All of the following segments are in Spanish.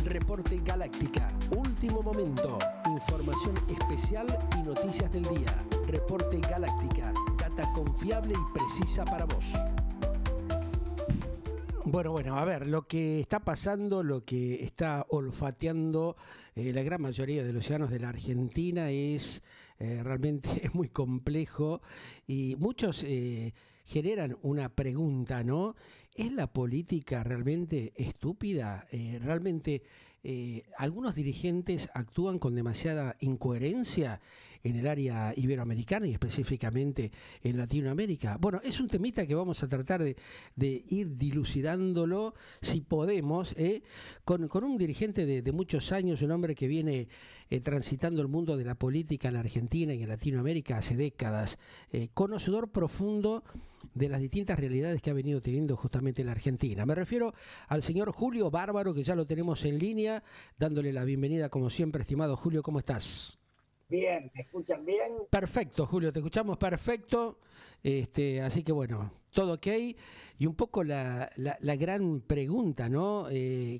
Reporte Galáctica, último momento, información especial y noticias del día. Reporte Galáctica, data confiable y precisa para vos. Bueno, a ver, lo que está pasando, lo que está olfateando la gran mayoría de los ciudadanos de la Argentina es realmente es muy complejo y muchos generan una pregunta, ¿no? ¿Es la política realmente estúpida? ¿Realmente algunos dirigentes actúan con demasiada incoherencia en el área iberoamericana y específicamente en Latinoamérica? Bueno, es un temita que vamos a tratar de ir dilucidándolo, si podemos, con un dirigente de muchos años, un hombre que viene transitando el mundo de la política en la Argentina y en Latinoamérica hace décadas, conocedor profundo de las distintas realidades que ha venido teniendo justamente la Argentina. Me refiero al señor Julio Bárbaro, que ya lo tenemos en línea, dándole la bienvenida como siempre. Estimado Julio, ¿cómo estás? Bien, ¿me escuchan bien? Perfecto, Julio, te escuchamos perfecto. Así que bueno, todo ok. Y un poco la gran pregunta, ¿no?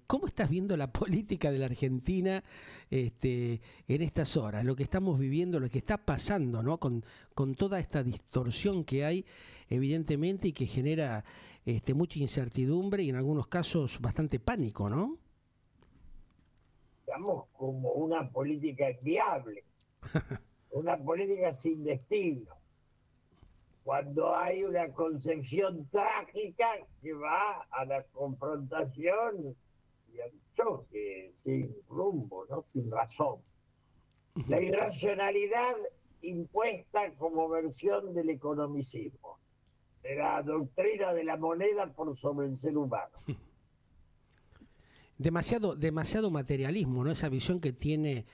¿Cómo estás viendo la política de la Argentina en estas horas? Lo que estamos viviendo, lo que está pasando, ¿no? Con toda esta distorsión que hay, evidentemente, y que genera mucha incertidumbre y en algunos casos bastante pánico, ¿no? Estamos como una política inviable, una política sin destino. Cuando hay una concepción trágica que va a la confrontación y al choque sin rumbo, ¿no? Sin razón. La irracionalidad impuesta como versión del economicismo, de la doctrina de la moneda por sobre el ser humano. Demasiado materialismo, ¿no? Esa visión que tiene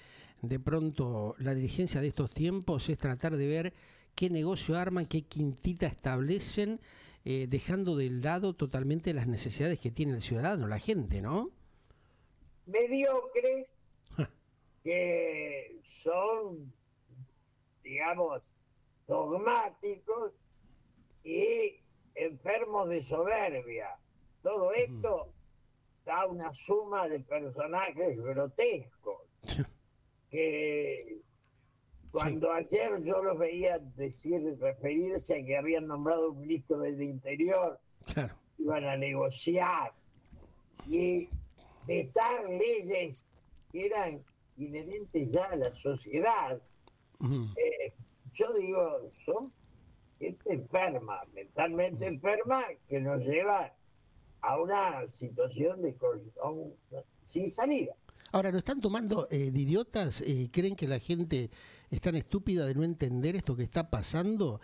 de pronto la dirigencia de estos tiempos es tratar de ver qué negocio arman, qué quintita establecen, dejando de lado totalmente las necesidades que tiene el ciudadano, la gente, ¿no? Mediocres que son, digamos, dogmáticos y enfermos de soberbia. Todo esto da una suma de personajes grotescos que cuando ayer yo los veía referirse a que habían nombrado un ministro del Interior, claro, iban a negociar y vetar leyes que eran inherentes ya a la sociedad. Yo digo, son gente enferma, mentalmente enferma, que nos lleva a una situación de corrupción sin salida. Ahora, ¿lo están tomando de idiotas? ¿Creen que la gente es tan estúpida de no entender esto que está pasando?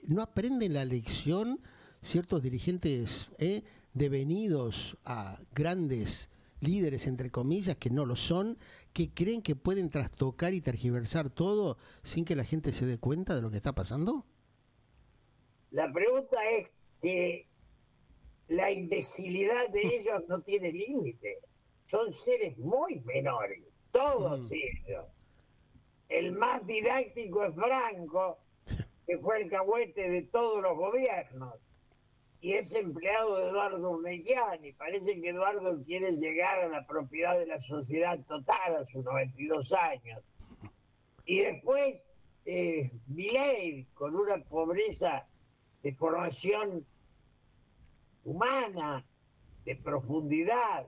¿No aprenden la lección ciertos dirigentes devenidos a grandes líderes, entre comillas, que no lo son, que creen que pueden trastocar y tergiversar todo sin que la gente se dé cuenta de lo que está pasando? La pregunta es que la imbecilidad de ellos no tiene límite. Son seres muy menores, todos ellos. El más didáctico es Franco, que fue el cahuete de todos los gobiernos, y es empleado de Eduardo Urnequian, parece que Eduardo quiere llegar a la propiedad de la sociedad total a sus 92 años. Y después Milei, con una pobreza de formación humana, de profundidad,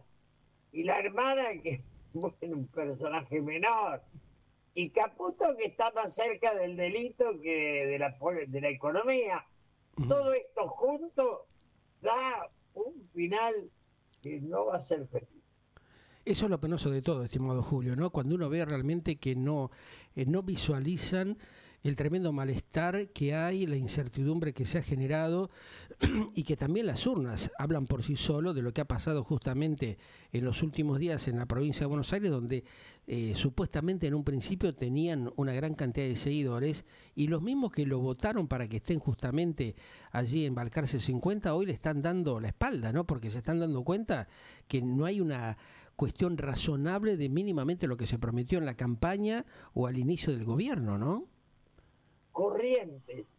y la hermana que es un personaje menor, y Caputo, que está más cerca del delito que de la economía. Todo esto junto da un final que no va a ser feliz. Eso es lo penoso de todo, estimado Julio, ¿no? Cuando uno ve realmente que no visualizan el tremendo malestar que hay, la incertidumbre que se ha generado y que también las urnas hablan por sí solo de lo que ha pasado justamente en los últimos días en la provincia de Buenos Aires, donde supuestamente en un principio tenían una gran cantidad de seguidores y los mismos que lo votaron para que estén justamente allí en Balcarce 50 hoy le están dando la espalda, ¿no? Porque se están dando cuenta que no hay una cuestión razonable de mínimamente lo que se prometió en la campaña o al inicio del gobierno, ¿no? Corrientes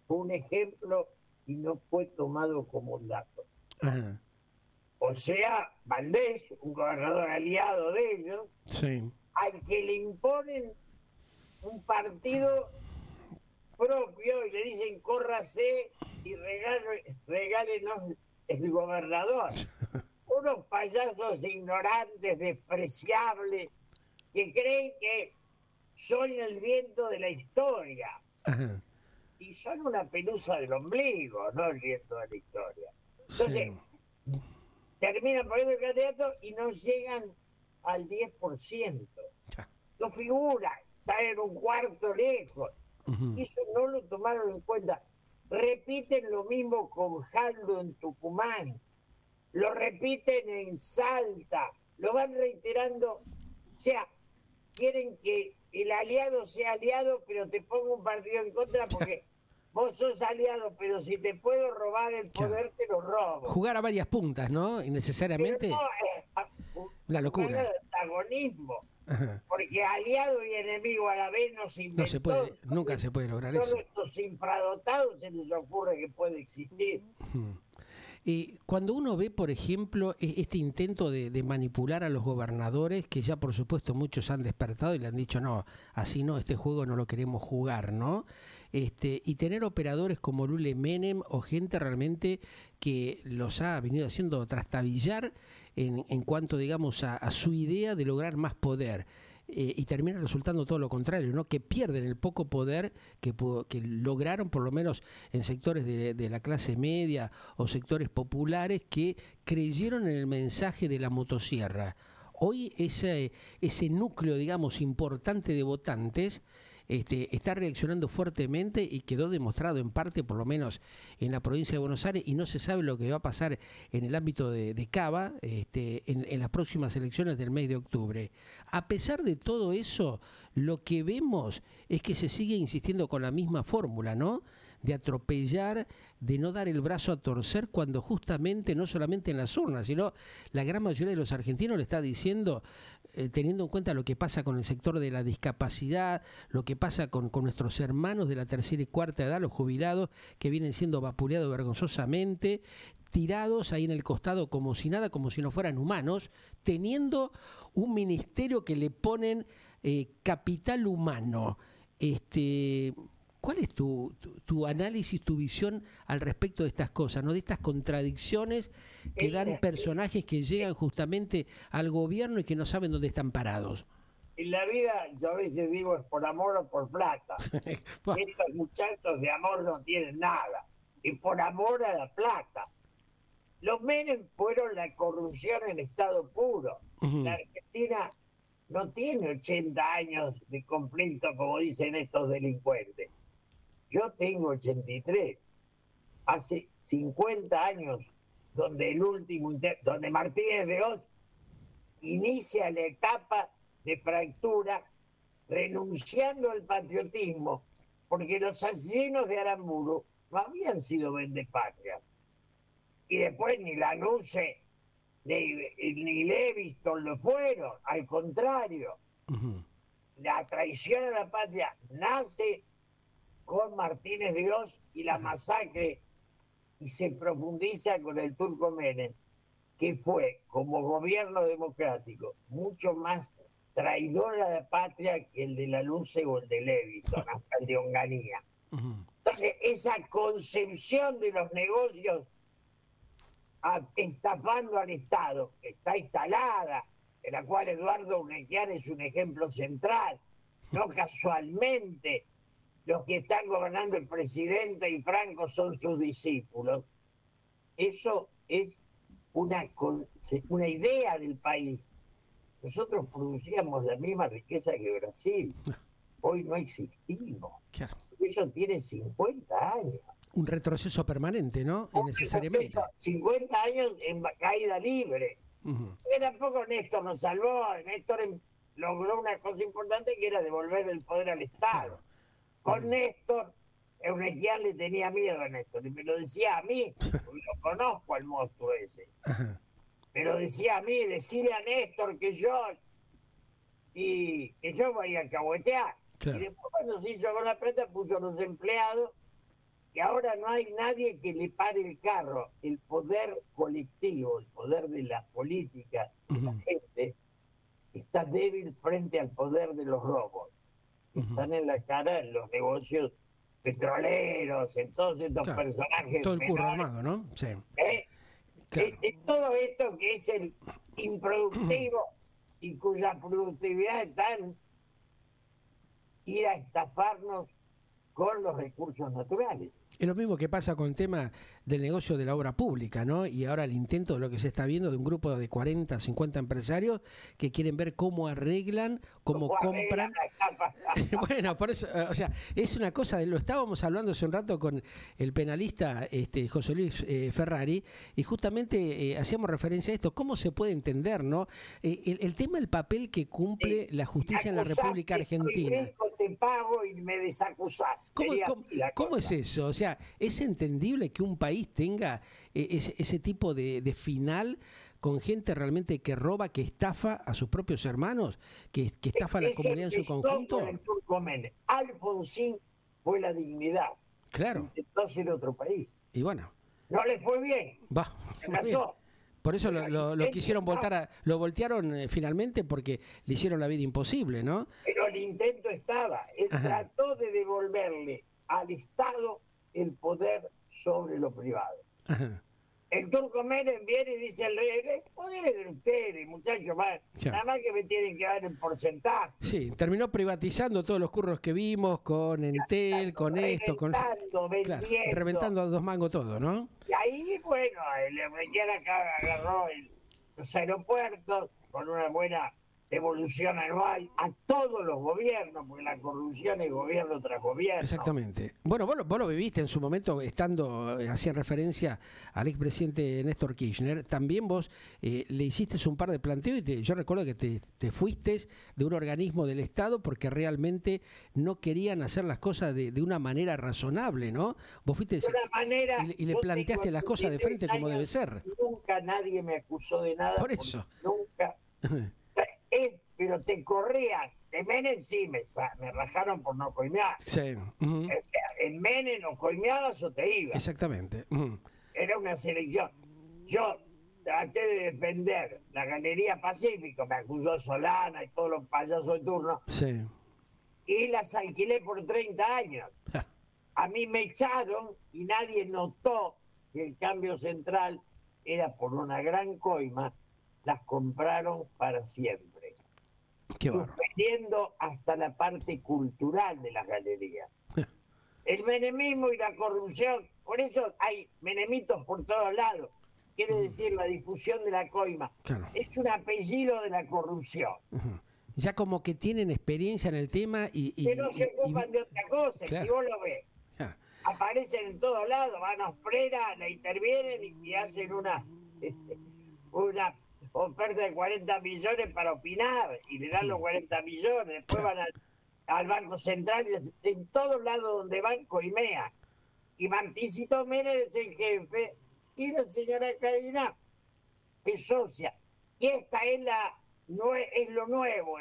fue un ejemplo y no fue tomado como un dato. Ajá. o sea, Valdés, un gobernador aliado de ellos, Sí. al que le imponen un partido propio y le dicen córrase y regálenos el gobernador. Unos payasos ignorantes, despreciables, que creen que son el viento de la historia. Ajá. Y son una pelusa del ombligo, no el viento de la historia. Entonces, Sí. terminan poniendo el candidato y no llegan al 10%. Ya. No figuran, salen un cuarto lejos. Ujú. Y eso no lo tomaron en cuenta. Repiten lo mismo con Jaldo en Tucumán, lo repiten en Salta, lo van reiterando. O sea, quieren que el aliado sea aliado, pero te pongo un partido en contra porque vos sos aliado, pero si te puedo robar el poder, te lo robo. Jugar a varias puntas, ¿no? Pero Innecesariamente. no, La locura. jugar al antagonismo, Ajá. porque aliado y enemigo a la vez no se inventó. No se puede, nunca se puede lograr eso. Solo estos infradotados se les ocurre que puede existir. Y cuando uno ve, por ejemplo, este intento de manipular a los gobernadores, que ya por supuesto muchos han despertado y le han dicho, no, así no, este juego no lo queremos jugar, ¿no? Y tener operadores como Lule Menem o gente realmente que los ha venido haciendo trastabillar en cuanto, digamos, a su idea de lograr más poder. Y termina resultando todo lo contrario, ¿no? Que pierden el poco poder que lograron, por lo menos en sectores de la clase media o sectores populares que creyeron en el mensaje de la motosierra. Hoy ese núcleo, digamos, importante de votantes está reaccionando fuertemente y quedó demostrado en parte, por lo menos en la provincia de Buenos Aires, y no se sabe lo que va a pasar en el ámbito de Cava en las próximas elecciones del mes de octubre. A pesar de todo eso, lo que vemos es que se sigue insistiendo con la misma fórmula, ¿no? De atropellar, de no dar el brazo a torcer, cuando justamente no solamente en las urnas, sino la gran mayoría de los argentinos le está diciendo, teniendo en cuenta lo que pasa con el sector de la discapacidad, lo que pasa con nuestros hermanos de la tercera y cuarta edad, los jubilados, que vienen siendo vapuleados vergonzosamente, tirados ahí en el costado como si nada, como si no fueran humanos, teniendo un ministerio que le ponen capital humano. ¿Cuál es tu análisis, tu visión al respecto de estas cosas, ¿no? De estas contradicciones que dan personajes que llegan justamente al gobierno y que no saben dónde están parados? En la vida, yo a veces digo, es por amor o por plata. Estos muchachos de amor no tienen nada. Y por amor a la plata. Los Menem fueron la corrupción en estado puro. La Argentina no tiene 80 años de conflicto, como dicen estos delincuentes. Yo tengo 83. Hace 50 años, donde donde Martínez de Oz inicia la etapa de fractura, renunciando al patriotismo, porque los asesinos de Aramburu no habían sido vendepatrias. Y después ni Lanusse ni Leviston lo fueron, al contrario. La traición a la patria nace con Martínez de Oz y la masacre, y se profundiza con el Turco Menem, que fue, como gobierno democrático, mucho más traidor a la patria que el de Lanusse o el de Leviston, hasta el de Onganía. Entonces, esa concepción de los negocios estafando al Estado, que está instalada, en la cual Eduardo Unanue es un ejemplo central. No casualmente los que están gobernando el presidente y Franco son sus discípulos. Eso es una idea del país. Nosotros producíamos la misma riqueza que Brasil. Hoy no existimos. Claro. Eso tiene 50 años. Un retroceso permanente, ¿no? Necesariamente. 50 años en caída libre. Tampoco Néstor nos salvó. Néstor logró una cosa importante, que era devolver el poder al Estado. Con Néstor, Euneikian le tenía miedo a Néstor, y me lo decía a mí, porque lo conozco al monstruo ese. Me lo decía a mí, decirle a Néstor que yo voy a alcahuetear. Claro. Y después, cuando se hizo con la plata, puso a los empleados que ahora no hay nadie que le pare el carro. El poder colectivo, el poder de la política, de la gente, está débil frente al poder de los robos. Están en la cara en los negocios petroleros, en todos estos personajes. Todo el curro armado, ¿no? Sí. Claro. Todo esto que es el improductivo y cuya productividad está en ir a estafarnos con los recursos naturales. Es lo mismo que pasa con el tema del negocio de la obra pública, ¿no? Y ahora el intento de lo que se está viendo de un grupo de 40, 50 empresarios que quieren ver cómo arreglan, cómo compran. Bueno, por eso, o sea, es una cosa, lo estábamos hablando hace un rato con el penalista José Luis Ferrari, y justamente hacíamos referencia a esto, cómo se puede entender, ¿no? El tema, el papel que cumple la justicia en la República Argentina. Te pago y me desacusás. ¿Cómo es eso? O sea, ¿es entendible que un país tenga ese tipo de final con gente realmente que roba, que estafa a sus propios hermanos, que estafa a la comunidad en su conjunto? Alfonsín fue la dignidad. Claro. Intentó ser otro país. Y bueno. No le fue bien. Va. Por eso lo quisieron voltar, lo voltearon finalmente porque le hicieron la vida imposible, ¿no? Pero el intento estaba. Él trató de devolverle al Estado el poder sobre lo privado. Ajá. El Turco Menem viene y dice al rey, el poder es de ustedes, muchachos, nada más que me tienen que dar el porcentaje. Sí, terminó privatizando todos los curros que vimos con Entel, con esto, con... Claro, reventando a 2 mangos todo, ¿no? Y ahí, bueno, el acá agarró los aeropuertos con una buena devolución anual a todos los gobiernos, porque la corrupción es gobierno tras gobierno. Exactamente. Bueno, vos lo viviste en su momento, estando, hacían referencia al expresidente Néstor Kirchner, también vos le hiciste un par de planteos y yo recuerdo que te fuiste de un organismo del Estado porque realmente no querían hacer las cosas de una manera razonable, ¿no? Vos fuiste y le planteaste las cosas de frente como debe ser. Nunca nadie me acusó de nada. Por eso. Nunca. Pero te corrían. De Menem sí me rajaron por no coimear. Sí. O sea, en Menem o coimeabas o te ibas. Exactamente. Era una selección. Yo traté de defender la Galería Pacífico, me acusó Solana y todos los payasos de turno. Sí. Y las alquilé por 30 años. A mí me echaron y nadie notó que el cambio central era por una gran coima. Las compraron para siempre. Qué bárbaro. Suspendiendo hasta la parte cultural de las galerías. El menemismo y la corrupción, por eso hay menemitos por todos lados. Quiere decir, la difusión de la coima. Claro. Es un apellido de la corrupción. Ya como que tienen experiencia en el tema que no se ocupan de otra cosa, claro. Si vos lo ves. Claro. Aparecen en todos lados, van a Osprera, la intervienen y hacen una oferta de 40 millones para opinar y le dan los 40 millones, después van al Banco Central y en todos lados donde van coimea. Y Marticito Menem es el jefe y la señora Karina es socia. Y esta es lo nuevo.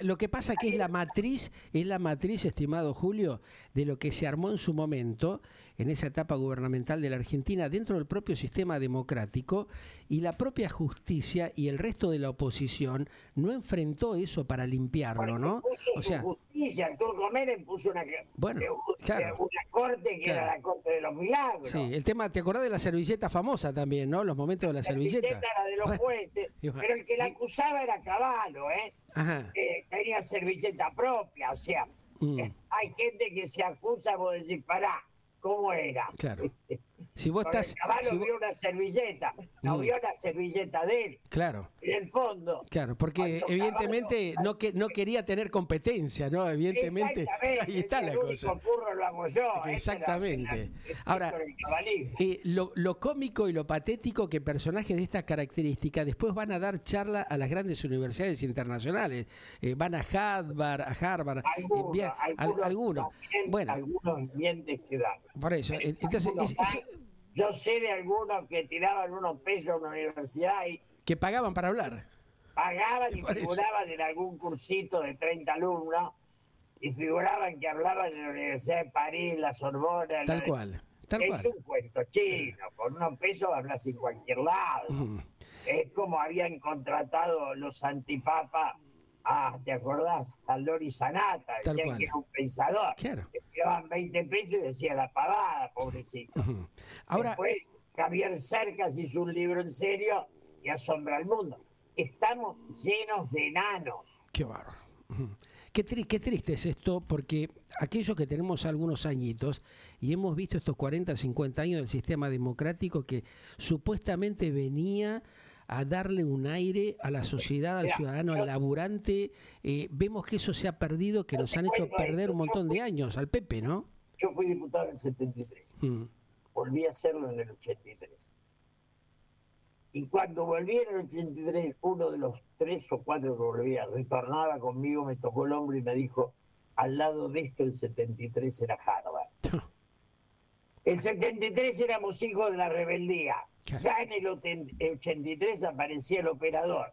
Lo que pasa que es la matriz, estimado Julio, de lo que se armó en su momento, en esa etapa gubernamental de la Argentina, dentro del propio sistema democrático, y la propia justicia y el resto de la oposición no enfrentó eso para limpiarlo, ¿no? O sea, justicia, el Turco Menem puso una corte que era la corte de los milagros. Sí, el tema, ¿te acordás de la servilleta famosa también, no? Los momentos de la servilleta. La servilleta era de los jueces, pero el que la acusaba era Cavallo, tenía servilleta propia, o sea, hay gente que se acusa, vos decís, pará, ¿cómo era? Claro. Si vos estás... Caballo vio una servilleta, no vio la servilleta de él. Claro. En el fondo. Claro, porque evidentemente Caballo, no quería tener competencia, ¿no? Evidentemente. Ahí está la cosa. Curro lo hago yo. Exactamente. Ahora, lo cómico y lo patético que personajes de estas características después van a dar charla a las grandes universidades internacionales. Van a Harvard, algunos. Bueno. Algunos mientes que dan. Por eso. Entonces, yo sé de algunos que tiraban unos pesos a una universidad y... Que pagaban para hablar. Pagaban y figuraban en algún cursito de 30 alumnos y figuraban que hablaban de la Universidad de París, la Sorbona. Tal cual, tal es cual. un cuento chino, con unos pesos hablas en cualquier lado. Es como habían contratado los antipapas ¿te acordás? A Lori Sanata, Tal decían cual. que era un pensador. Claro. Le tiraban 20 pesos y decía la pavada, pobrecito. Ahora, Después, Javier Cercas hizo un libro en serio y asombra al mundo. Estamos llenos de enanos. qué bárbaro. Qué triste es esto, porque aquellos que tenemos algunos añitos y hemos visto estos 40, 50 años del sistema democrático que supuestamente venía a darle un aire a la sociedad, al ciudadano, al laburante, vemos que eso se ha perdido, que nos han hecho perder un montón de años, al Pepe, ¿no? Yo fui diputado en el 73, volví a hacerlo en el 83. Y cuando volví en el 83, uno de los 3 o 4 que volvía, retornaba conmigo, me tocó el hombro y me dijo, al lado de esto el 73 era Harvard. El 73 éramos hijos de la rebeldía. Ya en el 83 aparecía el operador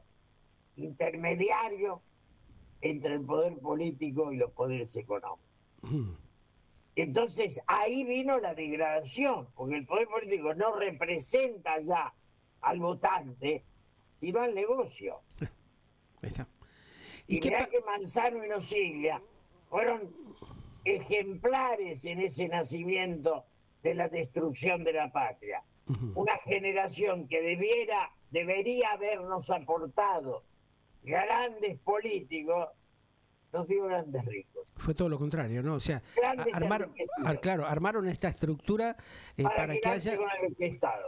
intermediario entre el poder político y los poderes económicos. Entonces ahí vino la degradación, porque el poder político no representa ya al votante, sino al negocio. Ahí está. Y mirá que Manzano y Nosiglia fueron ejemplares en ese nacimiento de la destrucción de la patria. Una generación que debería habernos aportado grandes políticos, no digo grandes ricos. Fue todo lo contrario, ¿no? O sea, armaron esta estructura para que haya...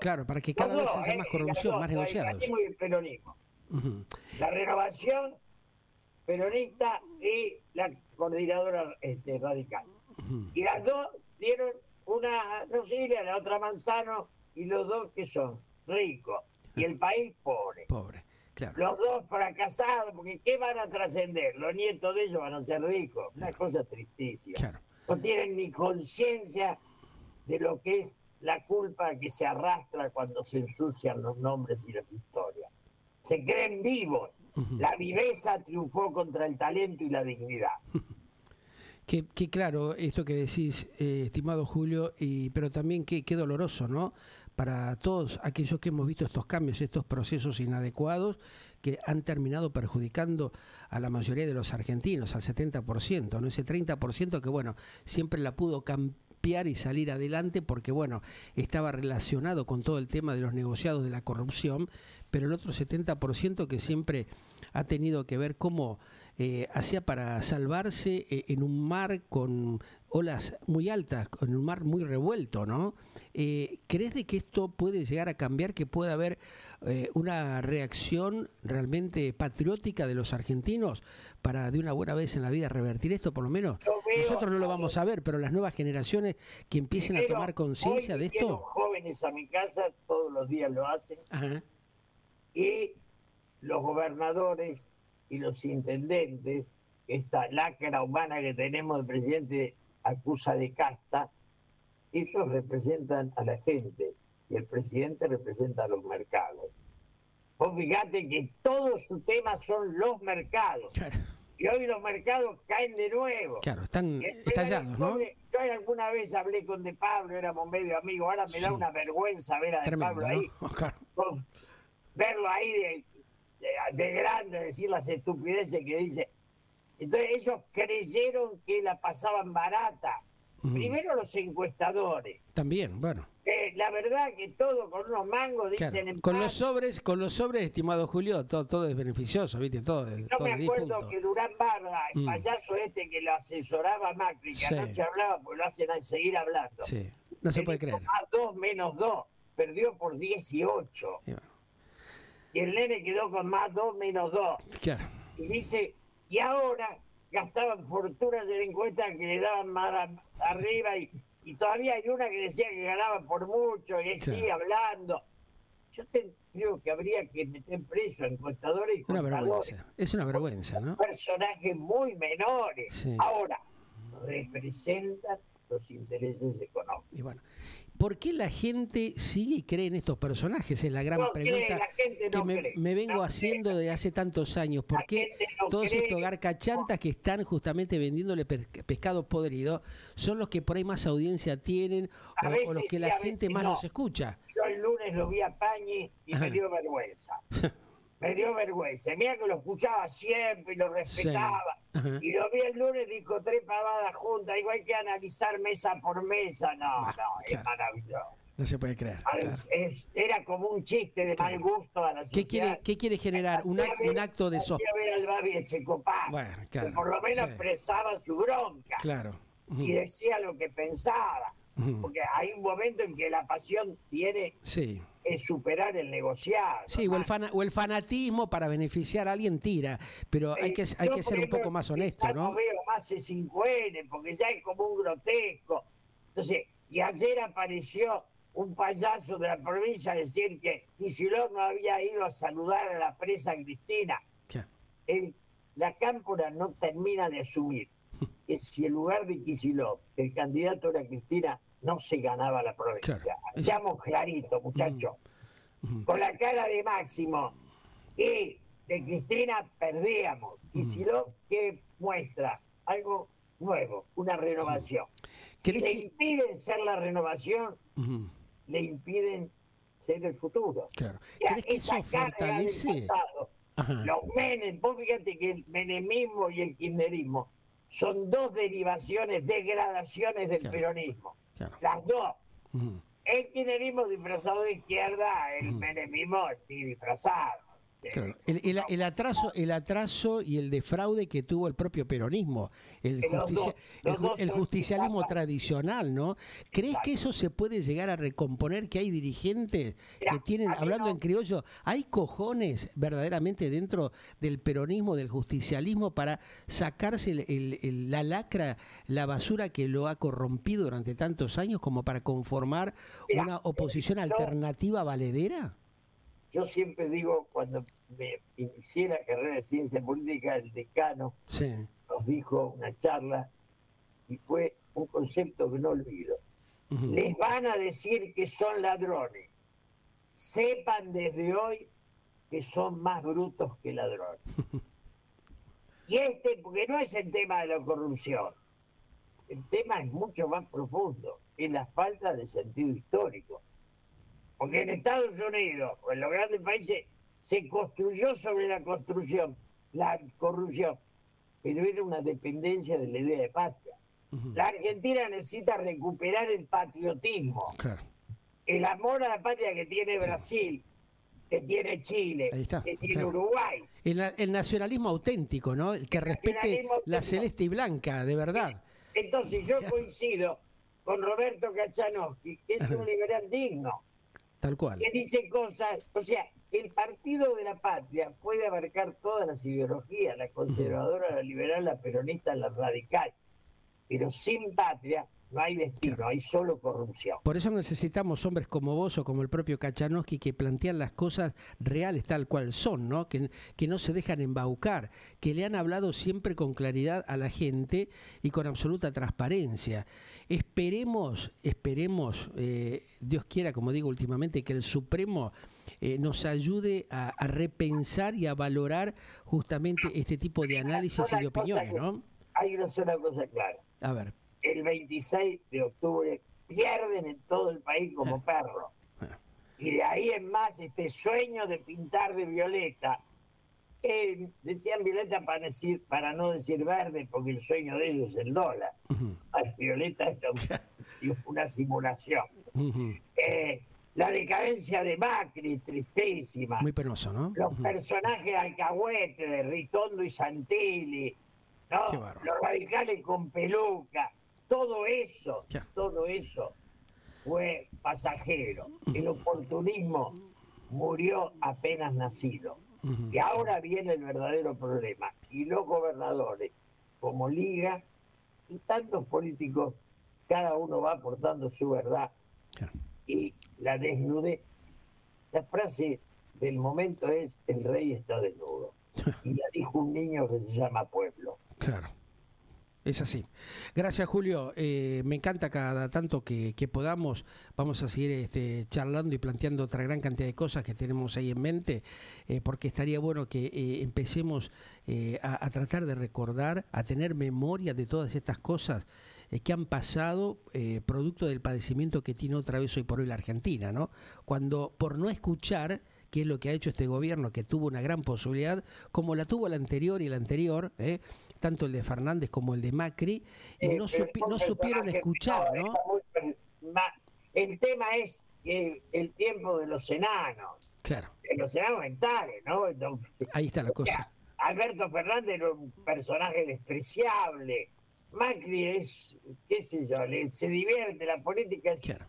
Claro, para que cada vez haya más corrupción, más negociados. Y el peronismo. La renovación peronista y la coordinadora radical. Y las dos dieron una Nosiglia, la otra Manzano, y los dos que son ricos y el país pobre. Pobre, claro. Los dos fracasados, porque ¿qué van a trascender? Los nietos de ellos van a ser ricos. Una cosa tristísima. Claro. No tienen ni conciencia de lo que es la culpa que se arrastra cuando se ensucian los nombres y las historias. Se creen vivos. La viveza triunfó contra el talento y la dignidad. Que claro, esto que decís, estimado Julio, pero también qué doloroso, ¿no? Para todos aquellos que hemos visto estos cambios, estos procesos inadecuados que han terminado perjudicando a la mayoría de los argentinos, al 70%, ¿no? Ese 30% que, bueno, siempre la pudo cambiar y salir adelante porque, bueno, estaba relacionado con todo el tema de los negociados de la corrupción, pero el otro 70% que siempre ha tenido que ver cómo hacía para salvarse en un mar con olas muy altas, en un mar muy revuelto, ¿no? ¿Crees de que esto puede llegar a cambiar, que puede haber una reacción realmente patriótica de los argentinos para de una buena vez en la vida revertir esto? Por lo menos nosotros no lo vamos a ver, pero las nuevas generaciones que empiecen a tomar conciencia de esto. Los jóvenes a mi casa todos los días lo hacen. Ajá. Y los gobernadores y los intendentes, esta lacra humana que tenemos, el presidente acusa de casta, ellos representan a la gente y el presidente representa a los mercados. Vos fíjate que todos sus temas son los mercados. Claro. Y hoy los mercados caen de nuevo. Claro, están estallados, ¿no? Yo alguna vez hablé con De Pablo, éramos medio amigos, ahora me da una vergüenza ver a De Pablo ahí. ¿No? Claro. Verlo ahí de grande, decir las estupideces que dice. Entonces ellos creyeron que la pasaban barata. Primero los encuestadores. También, bueno. La verdad que todo con unos mangos dicen... Claro. Con los sobres, estimado Julio, todo es beneficioso, ¿viste? Todo, yo todo me acuerdo que Durán Barba, el payaso este que lo asesoraba a Macri, que anoche hablaba, pues lo hacen a seguir hablando. Sí, no se puede creer. Más 2 menos 2, perdió por 18. Y el nene quedó con más 2 menos 2. Claro. Y dice, y ahora gastaban fortunas en encuestas que le daban más arriba y todavía hay una que decía que ganaban por mucho y él sigue hablando. Yo creo que habría que meter preso a encuestadores y contadores. Es una vergüenza, ¿no? Personajes muy menores. Sí. Ahora, representan los intereses económicos. Y bueno, ¿por qué la gente sigue y cree en estos personajes? Es la gran No pregunta cree, la gente que no cree. me vengo No haciendo cree. desde hace tantos años. ¿Por La qué gente no todos cree. estos garcachantas que están justamente vendiéndole pescado podrido son los que por ahí más audiencia tienen A o veces los que sí, la a gente veces más no. los escucha? Yo el lunes lo vi a Pañi y Ajá. me dio vergüenza. Me dio vergüenza. Mira que lo escuchaba siempre y lo respetaba. Sí. Ajá. Y lo vi el lunes, dijo 3 pavadas juntas. Igual hay que analizar mesa por mesa. No, Bah, es claro. maravilloso. No se puede creer. Claro. Era como un chiste de mal gusto a la sociedad. ¿Qué quiere generar? Un acto de Hacía ver al Babi Echecopar, Bueno, que claro. por lo menos Sí. expresaba su bronca Claro. y decía lo que pensaba. Ujú. Porque hay un momento en que la pasión tiene Sí. que superar el negociado. Sí, o el fanatismo para beneficiar a alguien tira, pero hay que ser un poco más honesto, ¿no? ¿no? Veo más C5N porque ya es como un grotesco. Entonces, y ayer apareció un payaso de la provincia a decir que Kicillof no había ido a saludar a la presa Cristina. Ya. La Cámpora no termina de asumir que si en lugar de Kicillof el candidato era Cristina, no se ganaba la provincia. Claro. Seamos claritos, muchachos. Ujú. Con la cara de Máximo y de Cristina perdíamos. Kicillof, ¿qué muestra? Algo nuevo, una renovación. Si ¿Crees le que- impiden ser la renovación, Ujú. le impiden ser el futuro. Claro. O sea, ¿Crees que esa eso carga del fortalece? pasado, Ajá. los Menem, vos fíjate que el menemismo y el kirchnerismo son dos derivaciones, degradaciones del Claro. peronismo. Claro. Las dos. Ujú. El kirchnerismo disfrazado de izquierda, el Ujú. menemismo disfrazado. Claro. El atraso y el defraude que tuvo el propio peronismo, el los dos justicialismo son- tradicional, ¿no? ¿Crees Exacto. que eso se puede llegar a recomponer? Que hay dirigentes Mirá, que tienen, a mí hablando no. en criollo, hay cojones verdaderamente dentro del peronismo, del justicialismo, para sacarse la lacra, la basura que lo ha corrompido durante tantos años, como para conformar Mirá, una oposición alternativa valedera? Yo siempre digo, cuando me inicié la carrera de ciencia política, el decano Sí. nos dijo una charla y fue un concepto que no olvido. Ujú. Les van a decir que son ladrones. Sepan desde hoy que son más brutos que ladrones. Y porque no es el tema de la corrupción, el tema es mucho más profundo, es la falta de sentido histórico. Porque en Estados Unidos o en los grandes países se construyó sobre la corrupción, pero era una dependencia de la idea de patria. Ujú. La Argentina necesita recuperar el patriotismo, Claro. el amor a la patria que tiene Brasil, que tiene Chile, Ahí está, que tiene claro. Uruguay. El nacionalismo auténtico, ¿no? El que respete nacionalismo la auténtico. celeste y blanca, de verdad. Entonces yo coincido con Roberto Kachanowski, que es un liberal digno, Tal cual. que dice cosas, o sea, el partido de la patria puede abarcar todas las ideologías, la conservadora, la liberal, la peronista, la radical, pero sin patria no hay destino, Claro. hay solo corrupción. Por eso necesitamos hombres como vos o como el propio Kachanowski que plantean las cosas reales tal cual son, ¿no? Que no se dejan embaucar, que le han hablado siempre con claridad a la gente y con absoluta transparencia. Esperemos, Dios quiera, como digo últimamente, que el Supremo nos ayude a repensar y a valorar justamente este tipo de análisis y de opiniones, ¿no? Hay una sola cosa clara. A ver. El 26 de octubre pierden en todo el país como perro. Y de ahí en más este sueño de pintar de violeta, decían violeta para no decir verde, porque el sueño de ellos es el dólar. Ujú. Violeta es una simulación. Ujú. La decadencia de Macri, tristísima. Muy penoso, ¿no? Los Ujú. personajes alcahuetes de Ritondo y Santilli, ¿no? Qué bárbaro. Los radicales con peluca, todo eso Ya. fue pasajero. El oportunismo murió apenas nacido. Ujú. Y ahora viene el verdadero problema. Y los gobernadores, como Liga, y tantos políticos, cada uno va aportando su verdad Ya. y la desnudez. La frase del momento es: el rey está desnudo. Y la dijo un niño que se llama Pueblo. Claro. Es así. Gracias, Julio. Me encanta cada tanto que podamos. Vamos a seguir charlando y planteando otra gran cantidad de cosas que tenemos ahí en mente, porque estaría bueno que empecemos a tratar de recordar, a tener memoria de todas estas cosas que han pasado producto del padecimiento que tiene otra vez hoy por hoy la Argentina, ¿no? Cuando por no escuchar qué es lo que ha hecho este gobierno, que tuvo una gran posibilidad, como la tuvo el anterior y el anterior, tanto el de Fernández como el de Macri, y no supieron escuchar, ¿no? El tema es el tiempo de los enanos. Claro. De los enanos mentales, ¿no? Entonces, ahí está la cosa. Alberto Fernández era un personaje despreciable. Macri es, qué sé yo, se divierte, la política es... Claro.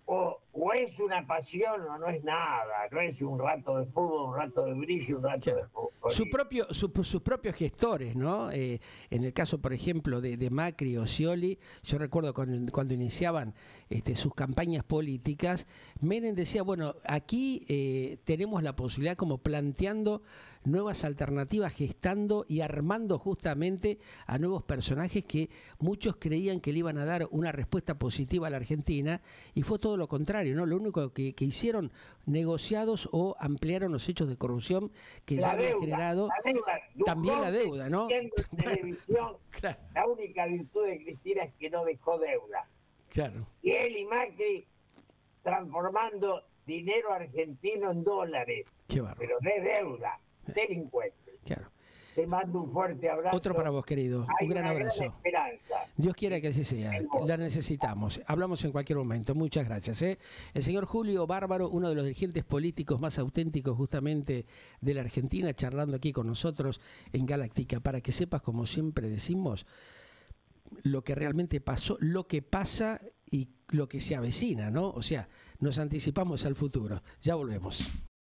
O es una pasión o no es nada, no es un rato de fútbol, un rato de brillo, un rato de fútbol. Sus propios gestores, ¿no? En el caso, por ejemplo, de Macri o Scioli, yo recuerdo cuando iniciaban sus campañas políticas, Menem decía, bueno, aquí tenemos la posibilidad como planteando nuevas alternativas, gestando y armando justamente a nuevos personajes que muchos creían que le iban a dar una respuesta positiva a la Argentina, y fue todo lo contrario, ¿no? Lo único que hicieron, negociados o ampliaron los hechos de corrupción que ya habían generado. También la deuda, ¿no? Televisión, claro. La única virtud de Cristina es que no dejó deuda. Claro. Y él y Macri transformando dinero argentino en dólares. Qué bárbaro. Pero de deuda, delincuentes. Claro. Te mando un fuerte abrazo. Otro para vos, querido. Hay un gran abrazo. Gran esperanza. Dios quiera que así sea. La necesitamos. Hablamos en cualquier momento. Muchas gracias. El señor Julio Bárbaro, uno de los dirigentes políticos más auténticos justamente de la Argentina, charlando aquí con nosotros en Galáctica, para que sepas, como siempre decimos, lo que realmente pasó, lo que pasa y lo que se avecina, ¿no? O sea, nos anticipamos al futuro. Ya volvemos.